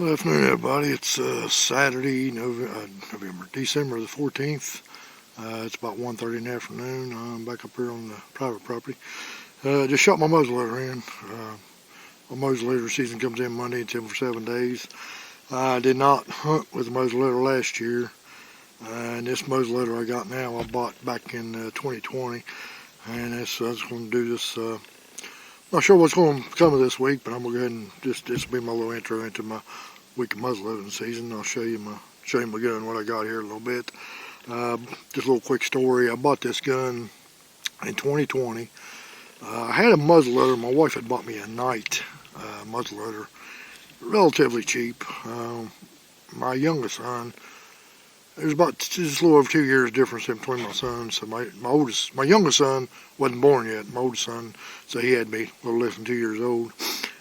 Good afternoon, everybody. It's Saturday, December the 14th. It's about 1:30 in the afternoon. I'm back up here on the private property. Just shot my muzzleloader in. My muzzleloader season comes in Monday until for 7 days. I did not hunt with the muzzleloader last year. And this muzzleloader I got now, I bought back in 2020. And I was going to do this. Not sure what's going to come of this week, but I'm going to go ahead and this will be my little intro into my week of muzzleloading season. I'll show you my gun, what I got here a little bit. Just a little quick story. I bought this gun in 2020. I had a muzzleloader. My wife had bought me a Night muzzleloader, relatively cheap. My youngest son, there's about just a little over 2 years difference in between my sons. So my youngest son wasn't born yet. My oldest son, so he had me a little less than 2 years old.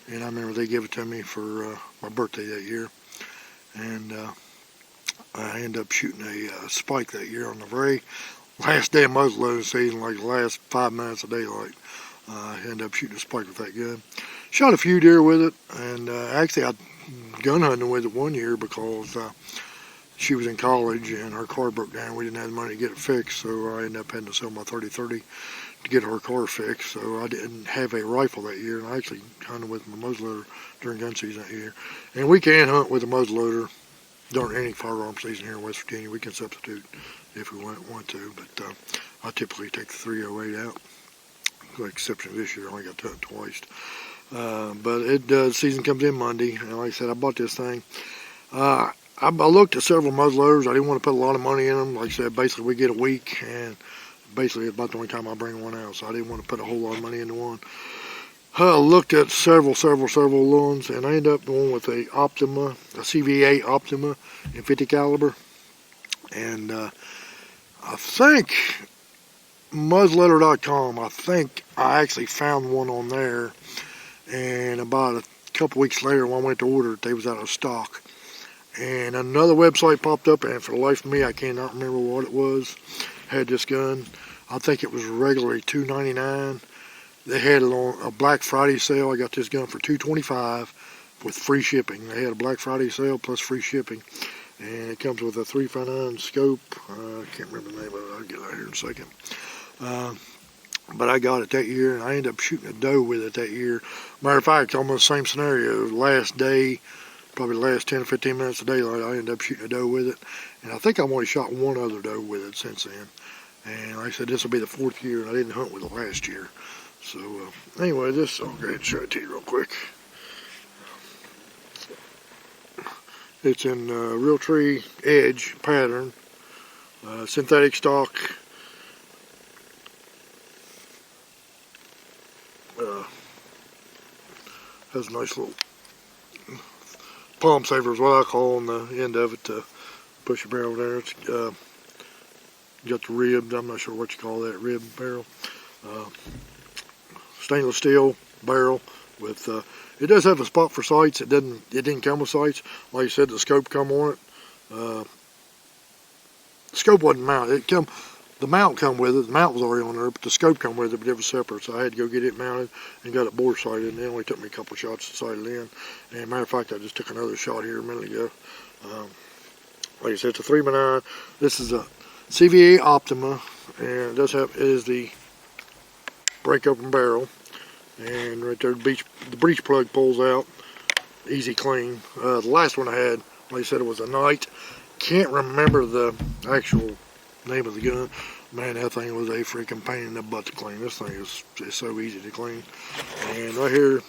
And I remember they gave it to me for my birthday that year. And I ended up shooting a spike that year on the very last day of muzzleloading season, like the last 5 minutes of daylight. I ended up shooting a spike with that gun. Shot a few deer with it, and actually I gun hunting with it one year because she was in college and her car broke down. We didn't have the money to get it fixed, so I ended up having to sell my 30-30 to get her car fixed. So I didn't have a rifle that year, and I actually hunted with my muzzleloader during gun season that year. And we can hunt with a muzzleloader during any firearm season here in West Virginia. We can substitute if we want to, but I typically take the 308 out. With the exception of this year, I only got to hunt twice. But season comes in Monday, and like I said, I bought this thing. I looked at several muzzleloaders. I didn't want to put a lot of money in them. Like I said, basically we get a week, and basically about the only time I bring one out, so I didn't want to put a whole lot of money into one. I looked at several ones, and I ended up going with a CVA Optima in 50 caliber. And I think muzzleloader.com, I think I actually found one on there, and about a couple weeks later when I went to order it, they was out of stock. And another website popped up, and for the life of me, I cannot remember what it was. Had this gun. I think it was regularly $2.99. They had it on a Black Friday sale. I got this gun for $2.25 with free shipping. They had a Black Friday sale plus free shipping. And it comes with a 359 scope. I can't remember the name of it. I'll get it out here in a second. But I got it that year, and I ended up shooting a doe with it that year. Matter of fact, almost the same scenario. Last day, probably the last 10 or 15 minutes of daylight, I ended up shooting a doe with it. And I think I've only shot one other doe with it since then. And like I said, this will be the 4th year, and I didn't hunt with it last year. So anyway, I'll go ahead and show it to you real quick. It's in Realtree Edge pattern, synthetic stock. Has a nice little palm saver is what I call on the end of it to push the barrel there. It's got the rib, I'm not sure what you call that, rib barrel. Stainless steel barrel with it does have a spot for sights. It didn't come with sights. Like I said, the scope come on it. The scope wasn't mounted. The mount come with it. The mount was already on there, but the scope come with it, but it was separate. So I had to go get it mounted and got it bore sighted, and it only took me a couple shots to sight it in. And matter of fact, I just took another shot here a minute ago. Like I said, it's a 3x9. This is a CVA Optima, and it is the break open barrel. And right there, the breech plug pulls out, easy clean. The last one I had, like I said, it was a Night. Can't remember the actual name of the gun. Man, that thing was a freaking pain in the butt to clean. This thing is so easy to clean. And right here,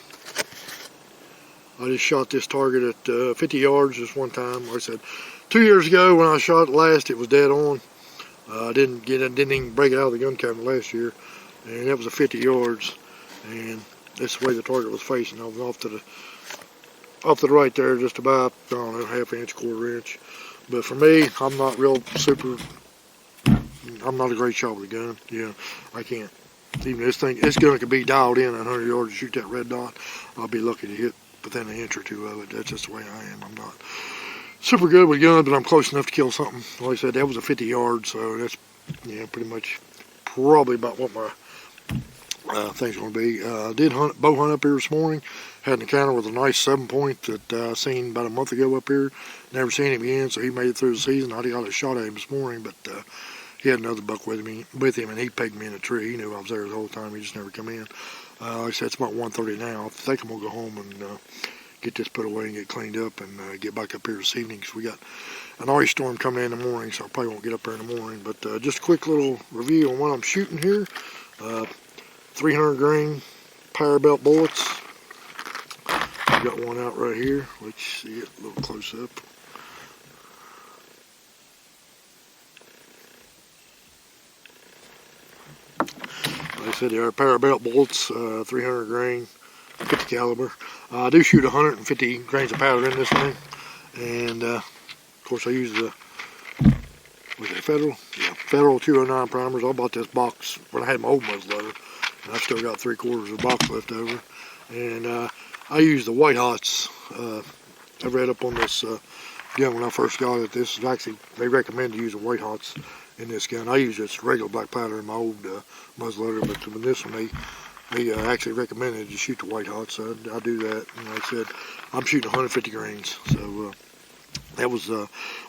I just shot this target at 50 yards just one time. Like I said, 2 years ago when I shot it last, it was dead on. I didn't even break it out of the gun cabinet last year, and that was at 50 yards. And that's the way the target was facing. I was off to the right there, just about, I don't know, ½ inch, quarter inch. But for me, I'm not a great shot with a gun. You know, I can't. Even this gun could be dialed in at 100 yards to shoot that red dot. I'll be lucky to hit within an inch or two of it. That's just the way I am. I'm not super good with guns, but I'm close enough to kill something. Like I said, that was a 50 yards, so that's pretty much probably about what my things going to be. I did bow hunt up here this morning. Had an encounter with a nice 7-point that I seen about a month ago up here. Never seen him again, so he made it through the season. I got a shot at him this morning, but he had another buck with him, and he pegged me in a tree. He knew I was there the whole time. He just never come in. Like I said, it's about 1:30 now. I think I'm going to go home and get this put away and get cleaned up and get back up here this evening, because we got an ice storm coming in the morning, so I probably won't get up there in the morning. But just a quick little review on what I'm shooting here. 300 grain power belt bullets. I've got one out right here, which see it a little close up. Like I said, they are power belt bullets, 300 grain, 50 caliber. I do shoot 150 grains of powder in this thing, and of course I use the Federal? Yeah, Federal 209 primers. I bought this box when I had my old muzzleloader, and I've still got 3/4 of the box left over. And I use the White Hots. I read up on this gun when I first got it. This is actually, they recommend using White Hots in this gun. I use just regular black powder in my old muzzleloader, but with this one, they actually recommended you shoot the White Hots. So I do that. And like I said, I'm shooting 150 grains. So that was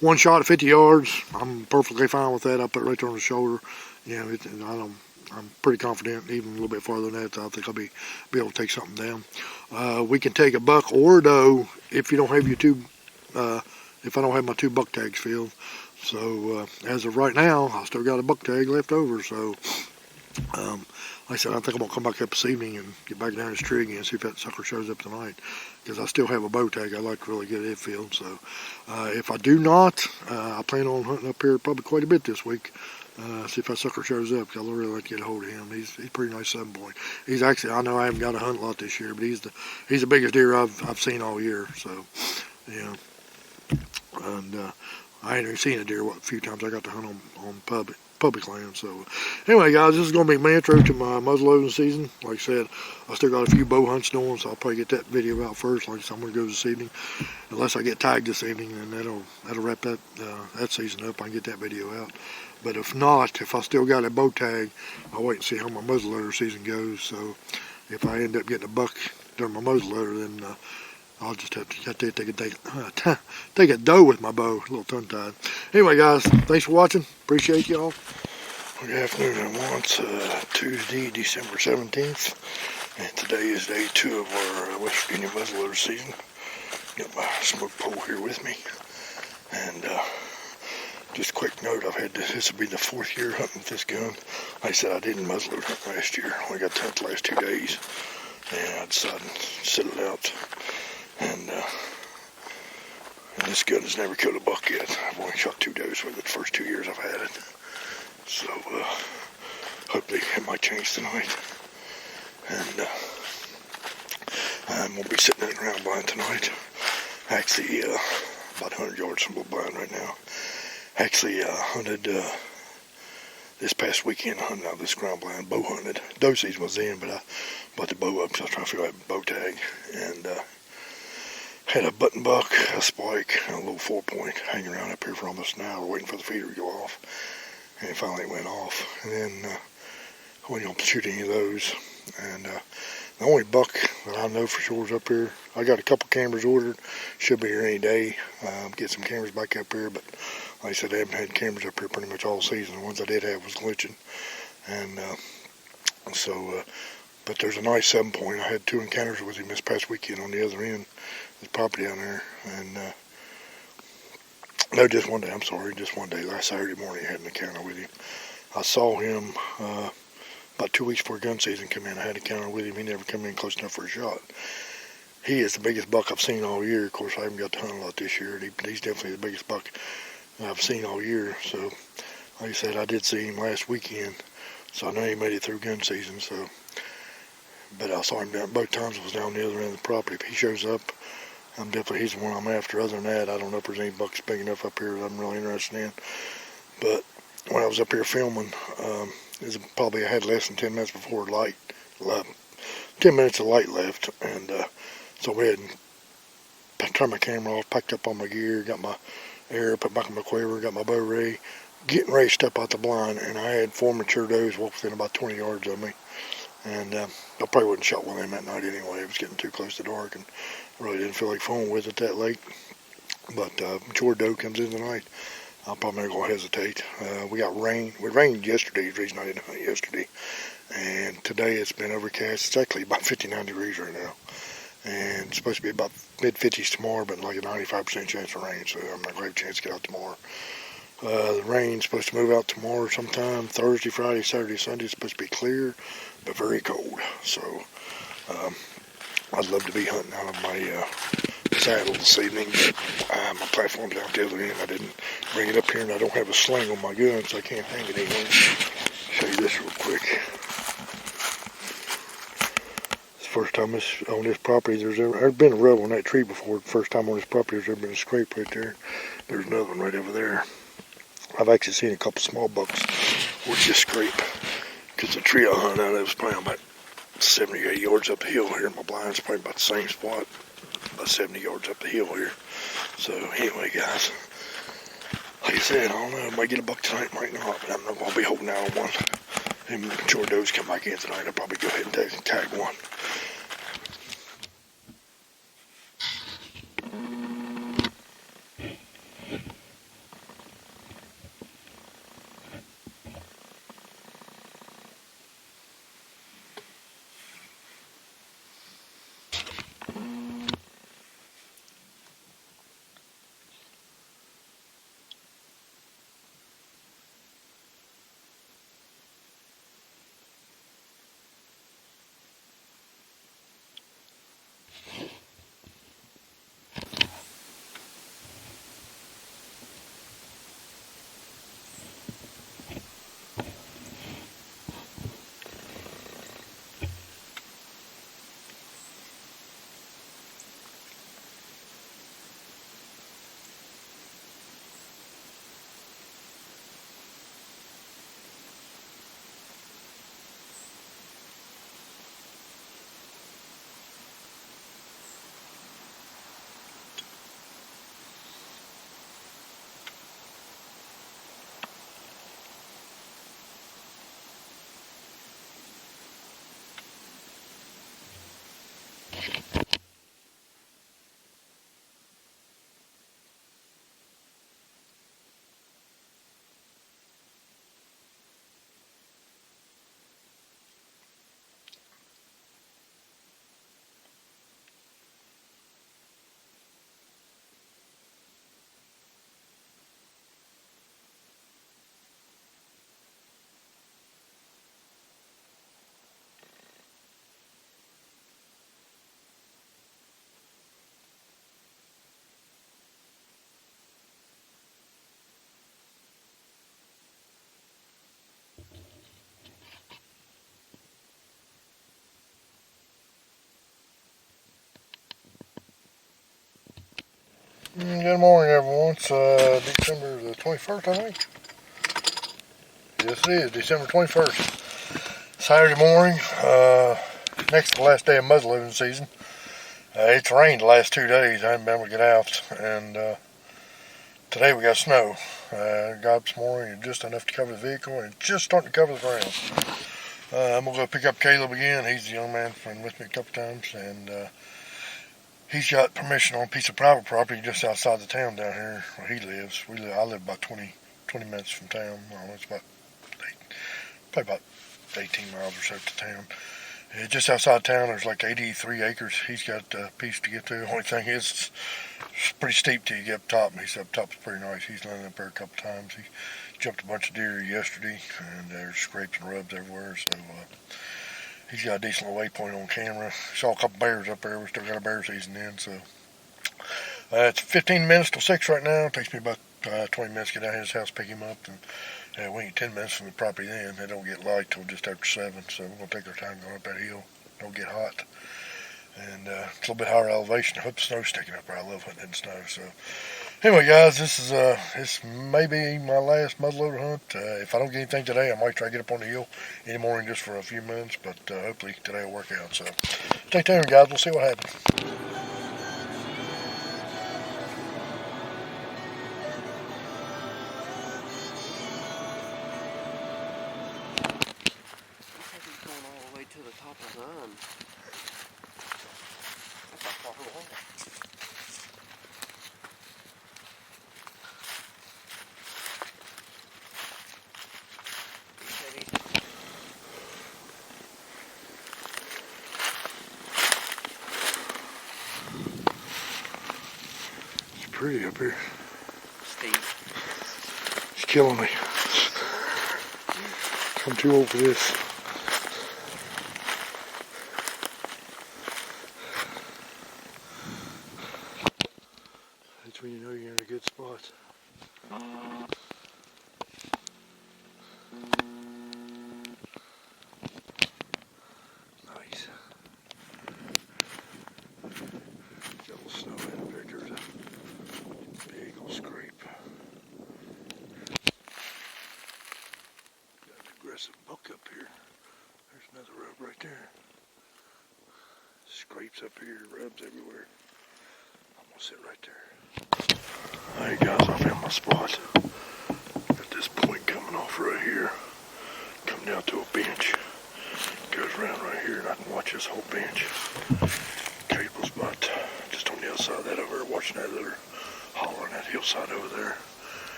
one shot at 50 yards. I'm perfectly fine with that. I put it right there on the shoulder. You know, I'm pretty confident, even a little bit farther than that, I think I'll be able to take something down. We can take a buck or a doe if you don't have your two, if I don't have my 2 buck tags filled. So as of right now, I still got a buck tag left over. So like I said, I think I'm going to come back up this evening and get back down this tree again and see if that sucker shows up tonight, because I still have a bow tag. I'd like to really get it filled. So if I do not, I plan on hunting up here probably quite a bit this week. See if that sucker shows up, because I really like to get a hold of him. He's pretty nice 7-point. He's actually, I know I haven't got to hunt a lot this year, but he's the biggest deer I've seen all year. So yeah, and I ain't even seen a deer a few times I got to hunt on public land. So anyway, guys, this is going to be my intro to my muzzleloading season. Like I said, I still got a few bow hunts doing, so I'll probably get that video out first. Like I said, I'm going to go this evening, unless I get tagged this evening, and that'll wrap that season up. I can get that video out. But if not, if I still got a bow tag, I'll wait and see how my muzzleloader season goes. So if I end up getting a buck during my muzzleloader, then I'll just have to take a doe with my bow, a little tongue-tied. Anyway, guys, thanks for watching. Appreciate y'all. Good afternoon at once. Tuesday, December 17th. And today is day 2 of our West Virginia muzzleloader season. Got my smoke pole here with me. And just a quick note, I've had this will be the 4th year hunting with this gun. Like I said, I didn't muzzleloader hunt last year. I only got to hunt the last 2 days. And I decided to sit it out. And this gun has never killed a buck yet. I've only shot 2 does with it the first 2 years I've had it. So hopefully it might change tonight. And I'm going to be sitting in the ground blind tonight. Actually, about 100 yards from the blind right now. Actually, hunted this past weekend, hunting out this ground blind, bow hunted. Doe season was in, but I bought the bow up because I was trying to figure out a bow tag. And had a button buck, a spike, and a little 4-point hanging around up here for almost an hour waiting for the feeder to go off. And it finally went off. And then I wasn't going to shoot any of those. And the only buck that I know for sure is up here. I got a couple cameras ordered. Should be here any day. Get some cameras back up here. But like I said, I haven't had cameras up here pretty much all season. The ones I did have was glitching. And but there's a nice 7-point. I had 2 encounters with him this past weekend on the other end of the property down there. And no, just one day, I'm sorry, just one day. Last Saturday morning I had an encounter with him. I saw him about 2 weeks before gun season came in. I had an encounter with him. He never come in close enough for a shot. He is the biggest buck I've seen all year. Of course, I haven't got to hunt a lot this year. He's definitely the biggest buck I've seen all year. So, like I said, I did see him last weekend. So I know he made it through gun season. So, but I saw him down both times. I was down the other end of the property. If he shows up, he's the one I'm after. Other than that, I don't know if there's any bucks big enough up here that I'm really interested in. But when I was up here filming, I had less than 10 minutes before light left. 10 minutes of light left, and so we had turned my camera off, packed up all my gear, got my air, put back on my quiver, got my bow ready, getting ready to step out the blind, and I had 4 mature does walk within about 20 yards of me. And I probably wouldn't shot one of them that night anyway. It was getting too close to dark, and I really didn't feel like fooling with it that late. But mature doe comes in tonight, I'm probably not going to hesitate. We got rain. It rained yesterday, the reason I didn't hunt yesterday. And today it's been overcast. It's actually about 59 degrees right now. And it's supposed to be about mid-50s tomorrow, but like a 95% chance of rain, so I'm not going to have a chance to get out tomorrow. The rain's supposed to move out tomorrow sometime. Thursday, Friday, Saturday, Sunday. It's supposed to be clear, but very cold. So I'd love to be hunting out of my saddle this evening. My platform's out the other end. I didn't bring it up here, and I don't have a sling on my gun, so I can't hang it anywhere. Show you this real quick. It's the first time on this property there's been a rub on that tree before. First time on this property there's ever been a scrape right there. There's another one right over there. I've actually seen a couple small bucks with just scrape, because the tree I hunted out of was probably about 70 or 80 yards up the hill here. My blind's probably about the same spot, about 70 yards up the hill here. So anyway, guys, like I said, I don't know, I might get a buck tonight, might not, but I'm not going to be holding out on one. And when the mature does come back in tonight, I'll probably go ahead and tag one. Good morning, everyone. It's December the 21st, I think. Yes, it is, December 21st. Saturday morning, next to the last day of muzzleloading season. It's rained the last 2 days. I haven't been able to get out, and today we got snow. Got up this morning, just enough to cover the vehicle, and it's just starting to cover the ground. I'm going to go pick up Caleb again. He's the young man who's been with me a couple times, and he's got permission on a piece of private property just outside the town down here where he lives. I live about 20 minutes from town. It's probably about 18 miles or so to town. Just outside town, there's like 83 acres. He's got a piece to get to. The only thing is, it's pretty steep till you get up top. And he said up top's pretty nice. He's landed up there a couple times. He jumped a bunch of deer yesterday, and there's scrapes and rubs everywhere. So he's got a decent little waypoint on camera. Saw a couple bears up there. We still got a bear season in. So it's 15 minutes till 6 right now. It takes me about 20 minutes to get down to his house, pick him up, and we ain't 10 minutes from the property then. They don't get light till just after 7, so we're going to take our time going up that hill. Don't get hot. And it's a little bit higher elevation. I hope the snow's sticking up there. I love hunting in the snow. So anyway, guys, this may be my last muzzleloader hunt. If I don't get anything today, I might try to get up on the hill in the morning just for a few minutes, but hopefully today will work out. So stay tuned, guys. We'll see what happens. Going all the way to the pretty up here. Steep. It's killing me. I'm too old for this. That's when you know you're in a good spot. Nice. Got a little snow in there. There's a big old scrape. Got an aggressive buck up here. There's another rub right there. Scrapes up here, rubs everywhere. I'm gonna sit right there. Alright guys, I found my spot. Got this point coming off right here. Come down to a bench. Goes around right here and I can watch this whole bench. Cable's about just on the other side of that over there, watching that other holler on that hillside over there.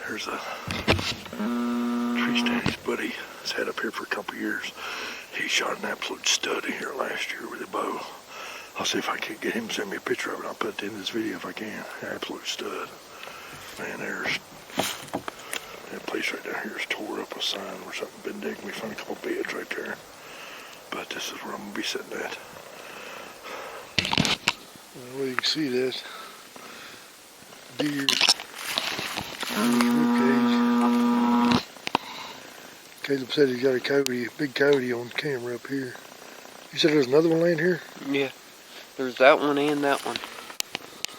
There's a tree stand his buddy has had up here for a couple years. He shot an absolute stud in here last year with a bow. I'll see if I can get him to send me a picture of it. I'll put it in this video if I can. Absolute stud. Man, there's that place right down here is tore up a sign or something been digging. We found a couple beds right there. But this is where I'm gonna be sitting at. Well, you can see that deer. Caleb said he's got a coyote, a big coyote on camera up here. You said there's another one laying here? Yeah. There's that one and that one.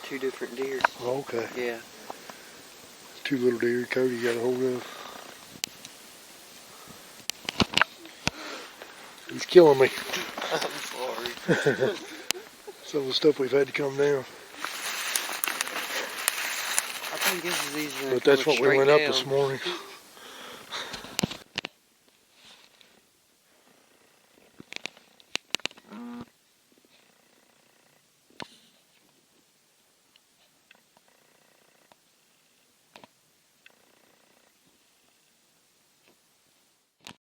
Two different deer. Oh, okay. Yeah. Two little deer Cody got a hold of. He's killing me. I'm sorry. Some of the stuff we've had to come down. I think this is easier. But that's what we went up this morning.